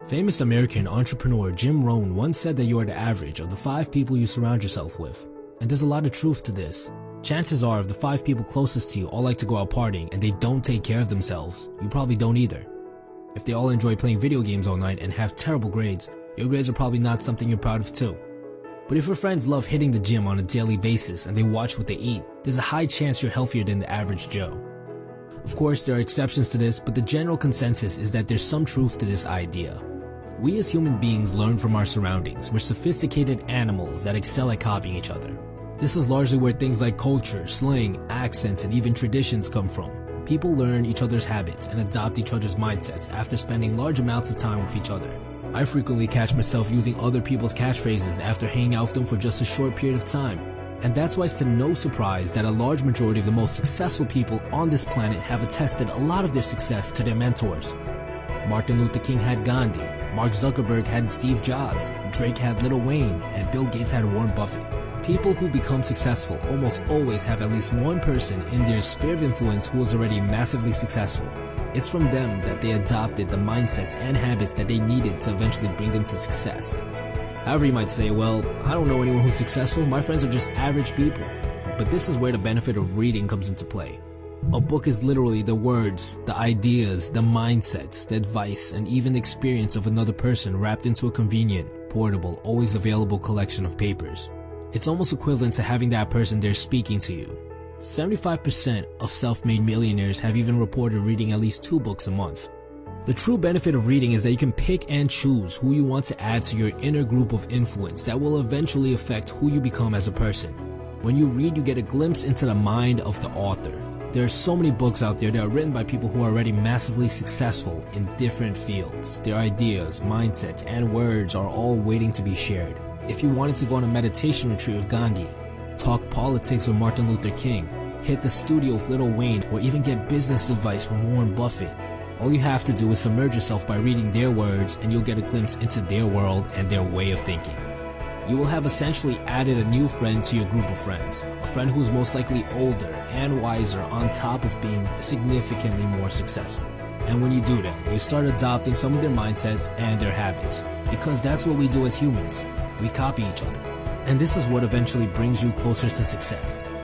Famous American entrepreneur Jim Rohn once said that you are the average of the 5 people you surround yourself with. And there's a lot of truth to this. Chances are if the 5 people closest to you all like to go out partying and they don't take care of themselves, you probably don't either. If they all enjoy playing video games all night and have terrible grades, your grades are probably not something you're proud of too. But if your friends love hitting the gym on a daily basis and they watch what they eat, there's a high chance you're healthier than the average Joe. Of course, there are exceptions to this, but the general consensus is that there's some truth to this idea. We as human beings learn from our surroundings. We're sophisticated animals that excel at copying each other. This is largely where things like culture, slang, accents, and even traditions come from. People learn each other's habits and adopt each other's mindsets after spending large amounts of time with each other. I frequently catch myself using other people's catchphrases after hanging out with them for just a short period of time. And that's why it's to no surprise that a large majority of the most successful people on this planet have attested a lot of their success to their mentors. Martin Luther King had Gandhi, Mark Zuckerberg had Steve Jobs, Drake had Lil Wayne, and Bill Gates had Warren Buffett. People who become successful almost always have at least one person in their sphere of influence who is already massively successful. It's from them that they adopted the mindsets and habits that they needed to eventually bring them to success. However, you might say, well, I don't know anyone who's successful, my friends are just average people. But this is where the benefit of reading comes into play. A book is literally the words, the ideas, the mindsets, the advice, and even the experience of another person wrapped into a convenient, portable, always available collection of papers. It's almost equivalent to having that person there speaking to you. 75% of self-made millionaires have even reported reading at least 2 books a month. The true benefit of reading is that you can pick and choose who you want to add to your inner group of influence that will eventually affect who you become as a person. When you read, you get a glimpse into the mind of the author. There are so many books out there that are written by people who are already massively successful in different fields. Their ideas, mindsets, and words are all waiting to be shared. If you wanted to go on a meditation retreat with Gandhi, talk politics with Martin Luther King, hit the studio with Lil Wayne, or even get business advice from Warren Buffett, all you have to do is submerge yourself by reading their words and you'll get a glimpse into their world and their way of thinking. You will have essentially added a new friend to your group of friends, a friend who is most likely older and wiser on top of being significantly more successful. And when you do that, you start adopting some of their mindsets and their habits, because that's what we do as humans. We copy each other. And this is what eventually brings you closer to success.